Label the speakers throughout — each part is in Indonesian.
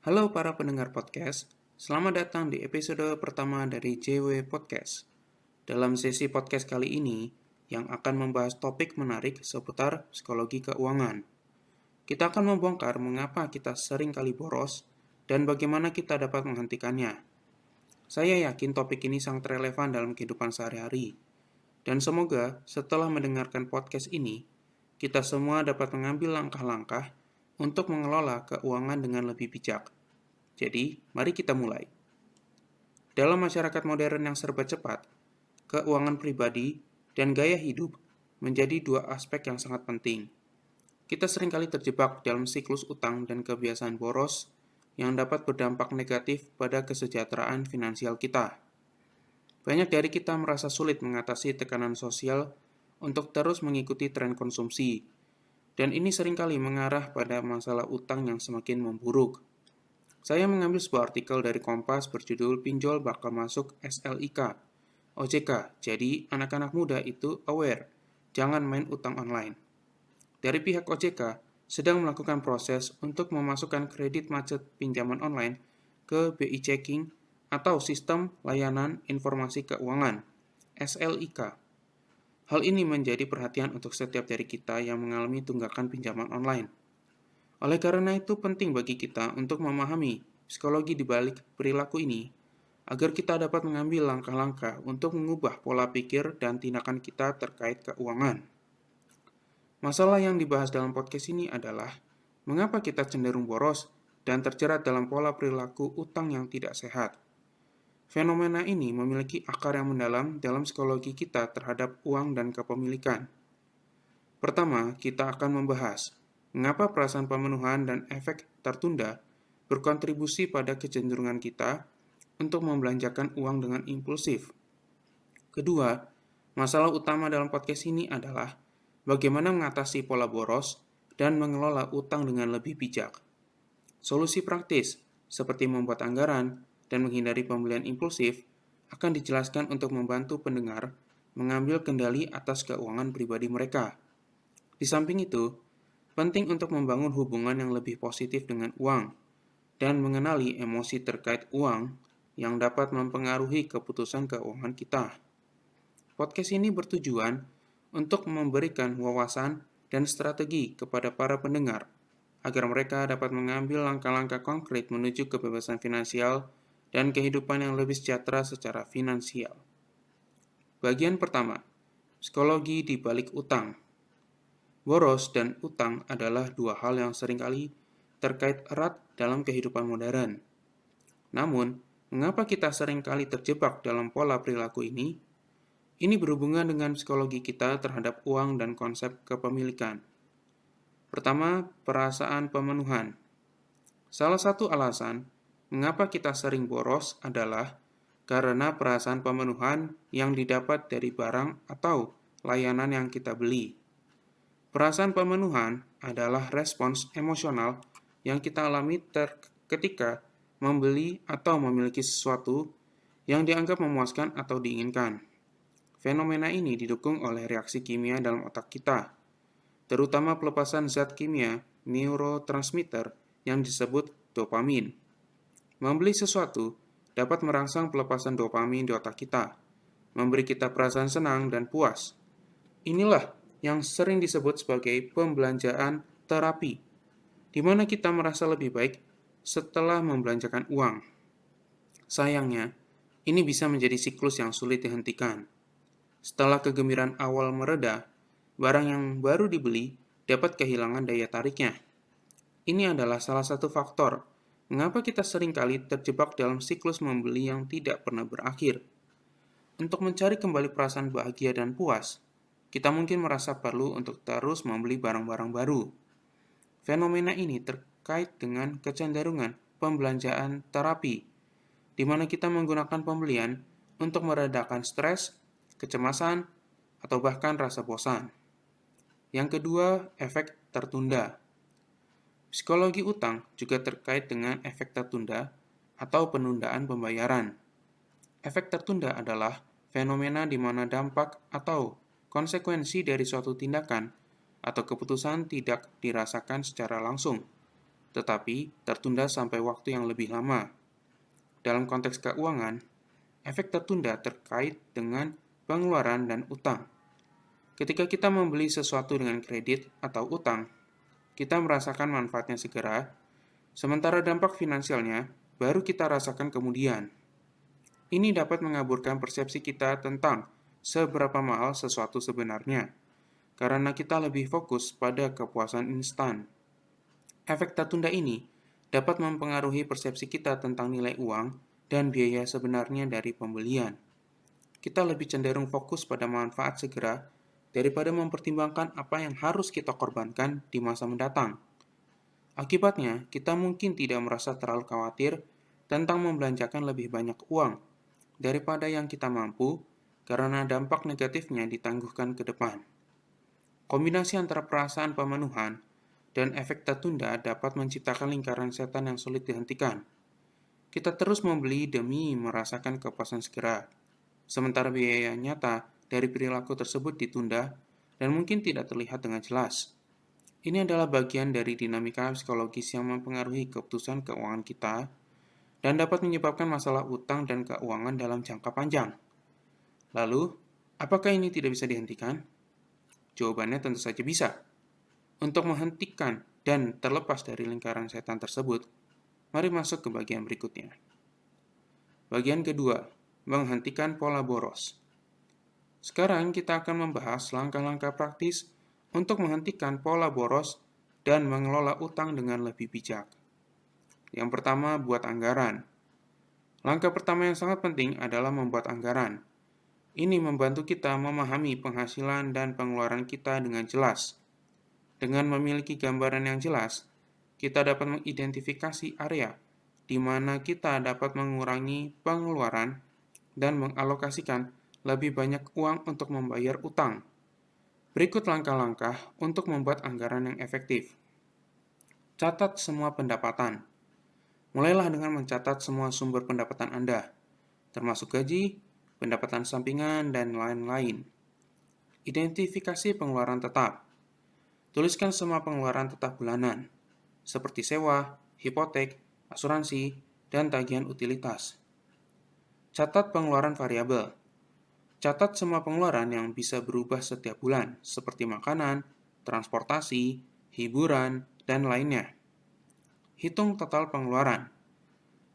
Speaker 1: Halo para pendengar podcast, selamat datang di episode pertama dari JW Podcast. Dalam sesi podcast kali ini, yang akan membahas topik menarik seputar psikologi keuangan. Kita akan membongkar mengapa kita sering kali boros dan bagaimana kita dapat menghentikannya. Saya yakin topik ini sangat relevan dalam kehidupan sehari-hari. Dan semoga setelah mendengarkan podcast ini, kita semua dapat mengambil langkah-langkah untuk mengelola keuangan dengan lebih bijak. Jadi, mari kita mulai. Dalam masyarakat modern yang serba cepat, keuangan pribadi dan gaya hidup menjadi dua aspek yang sangat penting. Kita seringkali terjebak dalam siklus utang dan kebiasaan boros yang dapat berdampak negatif pada kesejahteraan finansial kita. Banyak dari kita merasa sulit mengatasi tekanan sosial untuk terus mengikuti tren konsumsi, dan ini seringkali mengarah pada masalah utang yang semakin memburuk. Saya mengambil sebuah artikel dari Kompas berjudul Pinjol Bakal Masuk SLIK, OJK, jadi anak-anak muda itu aware, jangan main utang online. Dari pihak OJK, sedang melakukan proses untuk memasukkan kredit macet pinjaman online ke BI Checking atau Sistem Layanan Informasi Keuangan, SLIK. Hal ini menjadi perhatian untuk setiap dari kita yang mengalami tunggakan pinjaman online. Oleh karena itu penting bagi kita untuk memahami psikologi di balik perilaku ini, agar kita dapat mengambil langkah-langkah untuk mengubah pola pikir dan tindakan kita terkait keuangan. Masalah yang dibahas dalam podcast ini adalah mengapa kita cenderung boros dan terjerat dalam pola perilaku utang yang tidak sehat. Fenomena ini memiliki akar yang mendalam dalam psikologi kita terhadap uang dan kepemilikan. Pertama, kita akan membahas mengapa perasaan pemenuhan dan efek tertunda berkontribusi pada kecenderungan kita untuk membelanjakan uang dengan impulsif. Kedua, masalah utama dalam podcast ini adalah bagaimana mengatasi pola boros dan mengelola utang dengan lebih bijak. Solusi praktis, seperti membuat anggaran dan menghindari pembelian impulsif, akan dijelaskan untuk membantu pendengar mengambil kendali atas keuangan pribadi mereka. Di samping itu, penting untuk membangun hubungan yang lebih positif dengan uang dan mengenali emosi terkait uang yang dapat mempengaruhi keputusan keuangan kita. Podcast ini bertujuan untuk memberikan wawasan dan strategi kepada para pendengar agar mereka dapat mengambil langkah-langkah konkret menuju kebebasan finansial dan kehidupan yang lebih sejahtera secara finansial. Bagian pertama, psikologi di balik utang. Boros dan utang adalah dua hal yang seringkali terkait erat dalam kehidupan modern. Namun, mengapa kita seringkali terjebak dalam pola perilaku ini? Ini berhubungan dengan psikologi kita terhadap uang dan konsep kepemilikan. Pertama, perasaan pemenuhan. Salah satu alasan mengapa kita sering boros adalah karena perasaan pemenuhan yang didapat dari barang atau layanan yang kita beli. Perasaan pemenuhan adalah respons emosional yang kita alami ketika membeli atau memiliki sesuatu yang dianggap memuaskan atau diinginkan. Fenomena ini didukung oleh reaksi kimia dalam otak kita, terutama pelepasan zat kimia neurotransmitter yang disebut dopamin. Membeli sesuatu dapat merangsang pelepasan dopamin di otak kita, memberi kita perasaan senang dan puas. Inilah yang sering disebut sebagai pembelanjaan terapi, di mana kita merasa lebih baik setelah membelanjakan uang. Sayangnya, ini bisa menjadi siklus yang sulit dihentikan. Setelah kegembiraan awal mereda, barang yang baru dibeli dapat kehilangan daya tariknya. Ini adalah salah satu faktor mengapa kita seringkali terjebak dalam siklus membeli yang tidak pernah berakhir. Untuk mencari kembali perasaan bahagia dan puas, kita mungkin merasa perlu untuk terus membeli barang-barang baru. Fenomena ini terkait dengan kecenderungan pembelanjaan terapi, di mana kita menggunakan pembelian untuk meredakan stres, kecemasan, atau bahkan rasa bosan. Yang kedua, efek tertunda. Psikologi utang juga terkait dengan efek tertunda atau penundaan pembayaran. Efek tertunda adalah fenomena di mana dampak atau konsekuensi dari suatu tindakan atau keputusan tidak dirasakan secara langsung, tetapi tertunda sampai waktu yang lebih lama. Dalam konteks keuangan, efek tertunda terkait dengan pengeluaran dan utang. Ketika kita membeli sesuatu dengan kredit atau utang, kita merasakan manfaatnya segera, sementara dampak finansialnya baru kita rasakan kemudian. Ini dapat mengaburkan persepsi kita tentang seberapa mahal sesuatu sebenarnya, karena kita lebih fokus pada kepuasan instan. Efek tertunda ini dapat mempengaruhi persepsi kita tentang nilai uang dan biaya sebenarnya dari pembelian. Kita lebih cenderung fokus pada manfaat segera daripada mempertimbangkan apa yang harus kita korbankan di masa mendatang. Akibatnya, kita mungkin tidak merasa terlalu khawatir tentang membelanjakan lebih banyak uang daripada yang kita mampu karena dampak negatifnya ditangguhkan ke depan. Kombinasi antara perasaan pemenuhan dan efek tertunda dapat menciptakan lingkaran setan yang sulit dihentikan. Kita terus membeli demi merasakan kepuasan segera, sementara biaya nyata dari perilaku tersebut ditunda dan mungkin tidak terlihat dengan jelas. Ini adalah bagian dari dinamika psikologis yang mempengaruhi keputusan keuangan kita dan dapat menyebabkan masalah utang dan keuangan dalam jangka panjang. Lalu, apakah ini tidak bisa dihentikan? Jawabannya tentu saja bisa. Untuk menghentikan dan terlepas dari lingkaran setan tersebut, mari masuk ke bagian berikutnya. Bagian kedua, menghentikan pola boros. Sekarang kita akan membahas langkah-langkah praktis untuk menghentikan pola boros dan mengelola utang dengan lebih bijak. Yang pertama, buat anggaran. Langkah pertama yang sangat penting adalah membuat anggaran. Ini membantu kita memahami penghasilan dan pengeluaran kita dengan jelas. Dengan memiliki gambaran yang jelas, kita dapat mengidentifikasi area di mana kita dapat mengurangi pengeluaran dan mengalokasikan lebih banyak uang untuk membayar utang. Berikut langkah-langkah untuk membuat anggaran yang efektif. Catat semua pendapatan. Mulailah dengan mencatat semua sumber pendapatan Anda, termasuk gaji, pendapatan sampingan, dan lain-lain. Identifikasi pengeluaran tetap. Tuliskan semua pengeluaran tetap bulanan, seperti sewa, hipotek, asuransi, dan tagihan utilitas. Catat pengeluaran variabel. Catat semua pengeluaran yang bisa berubah setiap bulan, seperti makanan, transportasi, hiburan, dan lainnya. Hitung total pengeluaran.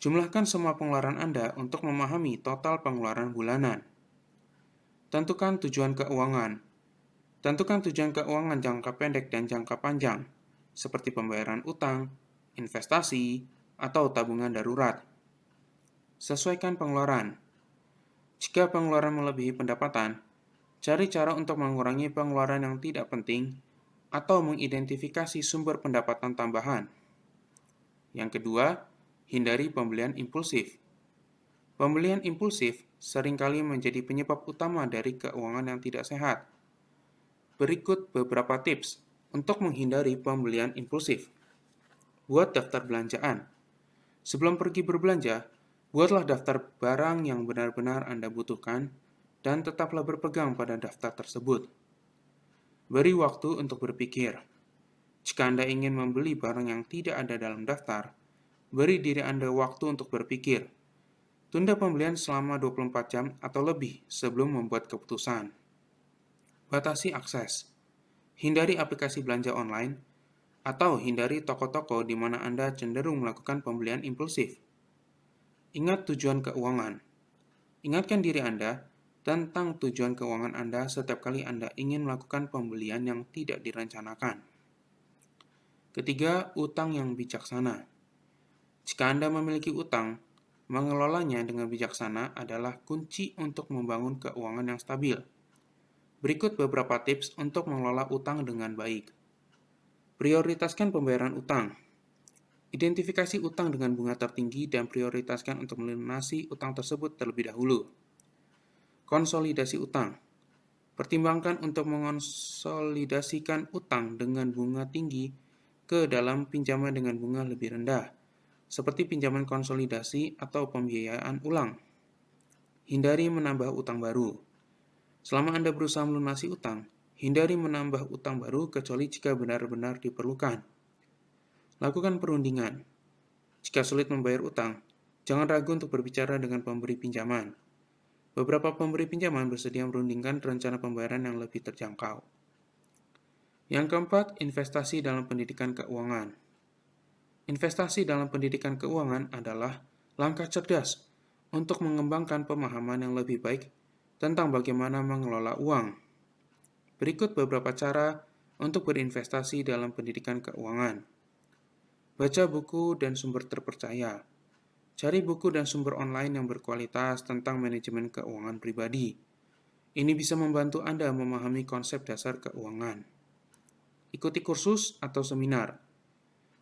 Speaker 1: Jumlahkan semua pengeluaran Anda untuk memahami total pengeluaran bulanan. Tentukan tujuan keuangan. Tentukan tujuan keuangan jangka pendek dan jangka panjang, seperti pembayaran utang, investasi, atau tabungan darurat. Sesuaikan pengeluaran. Jika pengeluaran melebihi pendapatan, cari cara untuk mengurangi pengeluaran yang tidak penting atau mengidentifikasi sumber pendapatan tambahan. Yang kedua, hindari pembelian impulsif. Pembelian impulsif seringkali menjadi penyebab utama dari keuangan yang tidak sehat. Berikut beberapa tips untuk menghindari pembelian impulsif. Buat daftar belanjaan. Sebelum pergi berbelanja, buatlah daftar barang yang benar-benar Anda butuhkan dan tetaplah berpegang pada daftar tersebut. Beri waktu untuk berpikir. Jika Anda ingin membeli barang yang tidak ada dalam daftar, beri diri Anda waktu untuk berpikir. Tunda pembelian selama 24 jam atau lebih sebelum membuat keputusan. Batasi akses. Hindari aplikasi belanja online atau hindari toko-toko di mana Anda cenderung melakukan pembelian impulsif. Ingat tujuan keuangan. Ingatkan diri Anda tentang tujuan keuangan Anda setiap kali Anda ingin melakukan pembelian yang tidak direncanakan. Ketiga, utang yang bijaksana. Jika Anda memiliki utang, mengelolanya dengan bijaksana adalah kunci untuk membangun keuangan yang stabil. Berikut beberapa tips untuk mengelola utang dengan baik. Prioritaskan pembayaran utang. Identifikasi utang dengan bunga tertinggi dan prioritaskan untuk melunasi utang tersebut terlebih dahulu. Konsolidasi utang. Pertimbangkan untuk mengonsolidasikan utang dengan bunga tinggi ke dalam pinjaman dengan bunga lebih rendah, seperti pinjaman konsolidasi atau pembiayaan ulang. Hindari menambah utang baru. Selama Anda berusaha melunasi utang, hindari menambah utang baru kecuali jika benar-benar diperlukan. Lakukan perundingan. Jika sulit membayar utang, jangan ragu untuk berbicara dengan pemberi pinjaman. Beberapa pemberi pinjaman bersedia merundingkan rencana pembayaran yang lebih terjangkau. Yang keempat, investasi dalam pendidikan keuangan. Investasi dalam pendidikan keuangan adalah langkah cerdas untuk mengembangkan pemahaman yang lebih baik tentang bagaimana mengelola uang. Berikut beberapa cara untuk berinvestasi dalam pendidikan keuangan. Baca buku dan sumber terpercaya. Cari buku dan sumber online yang berkualitas tentang manajemen keuangan pribadi. Ini bisa membantu Anda memahami konsep dasar keuangan. Ikuti kursus atau seminar.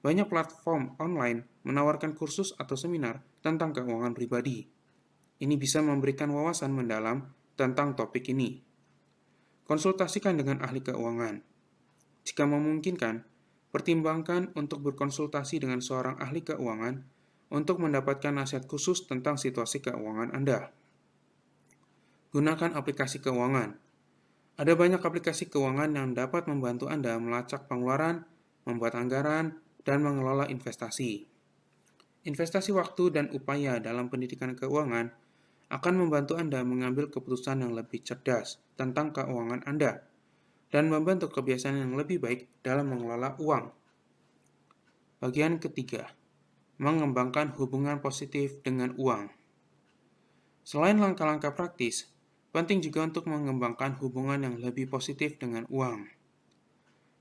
Speaker 1: Banyak platform online menawarkan kursus atau seminar tentang keuangan pribadi. Ini bisa memberikan wawasan mendalam tentang topik ini. Konsultasikan dengan ahli keuangan. Jika memungkinkan, pertimbangkan untuk berkonsultasi dengan seorang ahli keuangan untuk mendapatkan nasihat khusus tentang situasi keuangan Anda. Gunakan aplikasi keuangan. Ada banyak aplikasi keuangan yang dapat membantu Anda melacak pengeluaran, membuat anggaran, dan mengelola investasi. Investasi waktu dan upaya dalam pendidikan keuangan akan membantu Anda mengambil keputusan yang lebih cerdas tentang keuangan Anda dan membentuk kebiasaan yang lebih baik dalam mengelola uang. Bagian ketiga, mengembangkan hubungan positif dengan uang. Selain langkah-langkah praktis, penting juga untuk mengembangkan hubungan yang lebih positif dengan uang.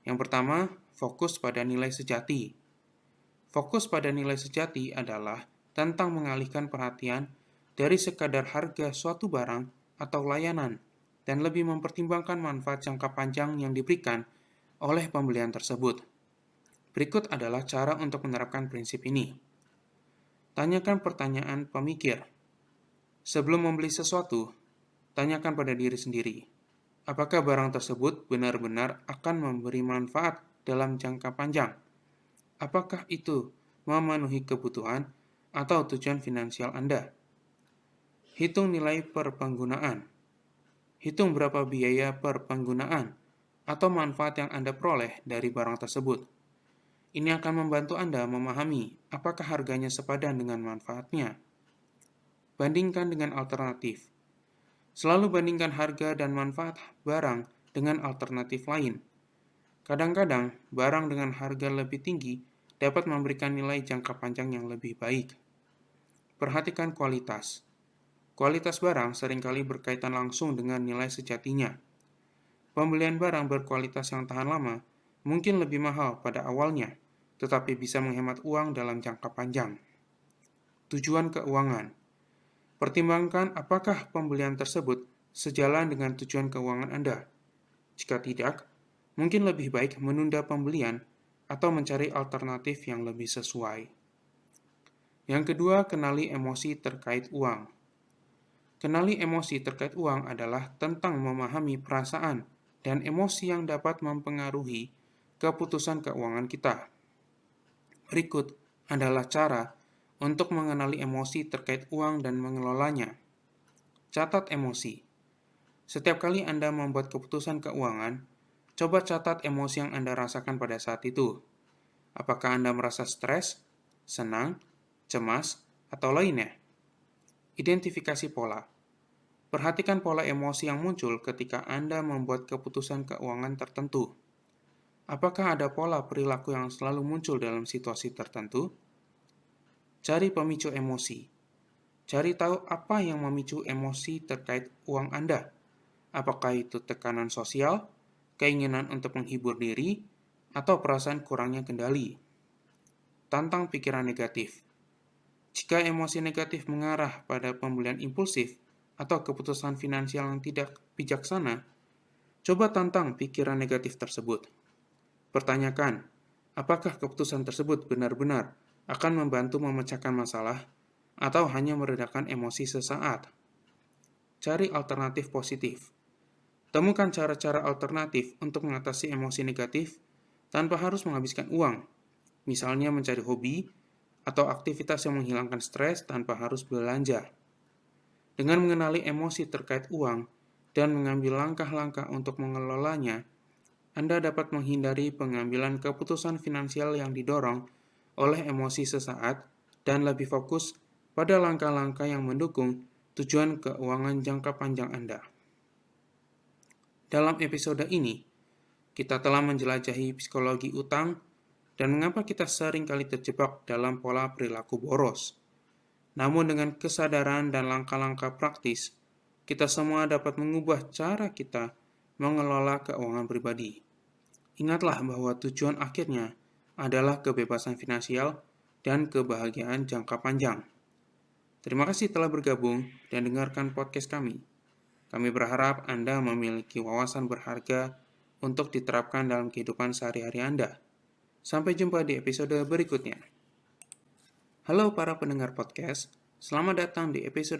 Speaker 1: Yang pertama, fokus pada nilai sejati. Fokus pada nilai sejati adalah tentang mengalihkan perhatian dari sekadar harga suatu barang atau layanan dan lebih mempertimbangkan manfaat jangka panjang yang diberikan oleh pembelian tersebut. Berikut adalah cara untuk menerapkan prinsip ini. Tanyakan pertanyaan pemikir. Sebelum membeli sesuatu, tanyakan pada diri sendiri, apakah barang tersebut benar-benar akan memberi manfaat dalam jangka panjang? Apakah itu memenuhi kebutuhan atau tujuan finansial Anda? Hitung nilai per penggunaan. Hitung berapa biaya per penggunaan atau manfaat yang Anda peroleh dari barang tersebut. Ini akan membantu Anda memahami apakah harganya sepadan dengan manfaatnya. Bandingkan dengan alternatif. Selalu bandingkan harga dan manfaat barang dengan alternatif lain. Kadang-kadang, barang dengan harga lebih tinggi dapat memberikan nilai jangka panjang yang lebih baik. Perhatikan kualitas. Kualitas barang seringkali berkaitan langsung dengan nilai sejatinya. Pembelian barang berkualitas yang tahan lama mungkin lebih mahal pada awalnya, tetapi bisa menghemat uang dalam jangka panjang. Tujuan keuangan. Pertimbangkan apakah pembelian tersebut sejalan dengan tujuan keuangan Anda. Jika tidak, mungkin lebih baik menunda pembelian atau mencari alternatif yang lebih sesuai. Yang kedua, kenali emosi terkait uang. Kenali emosi terkait uang adalah tentang memahami perasaan dan emosi yang dapat mempengaruhi keputusan keuangan kita. Berikut adalah cara untuk mengenali emosi terkait uang dan mengelolanya. Catat emosi. Setiap kali Anda membuat keputusan keuangan, coba catat emosi yang Anda rasakan pada saat itu. Apakah Anda merasa stres, senang, cemas, atau lainnya? Identifikasi pola. Perhatikan pola emosi yang muncul ketika Anda membuat keputusan keuangan tertentu. Apakah ada pola perilaku yang selalu muncul dalam situasi tertentu? Cari pemicu emosi. Cari tahu apa yang memicu emosi terkait uang Anda. Apakah itu tekanan sosial, keinginan untuk menghibur diri, atau perasaan kurangnya kendali? Tantang pikiran negatif. Jika emosi negatif mengarah pada pembelian impulsif atau keputusan finansial yang tidak bijaksana, coba tantang pikiran negatif tersebut. Pertanyakan, apakah keputusan tersebut benar-benar akan membantu memecahkan masalah atau hanya meredakan emosi sesaat? Cari alternatif positif. Temukan cara-cara alternatif untuk mengatasi emosi negatif tanpa harus menghabiskan uang. Misalnya mencari hobi atau aktivitas yang menghilangkan stres tanpa harus belanja. Dengan mengenali emosi terkait uang dan mengambil langkah-langkah untuk mengelolanya, Anda dapat menghindari pengambilan keputusan finansial yang didorong oleh emosi sesaat dan lebih fokus pada langkah-langkah yang mendukung tujuan keuangan jangka panjang Anda. Dalam episode ini, kita telah menjelajahi psikologi utang dan mengapa kita sering kali terjebak dalam pola perilaku boros. Namun dengan kesadaran dan langkah-langkah praktis, kita semua dapat mengubah cara kita mengelola keuangan pribadi. Ingatlah bahwa tujuan akhirnya adalah kebebasan finansial dan kebahagiaan jangka panjang. Terima kasih telah bergabung dan dengarkan podcast kami. Kami berharap Anda memiliki wawasan berharga untuk diterapkan dalam kehidupan sehari-hari Anda. Sampai jumpa di episode berikutnya. Halo para pendengar podcast, selamat datang di episode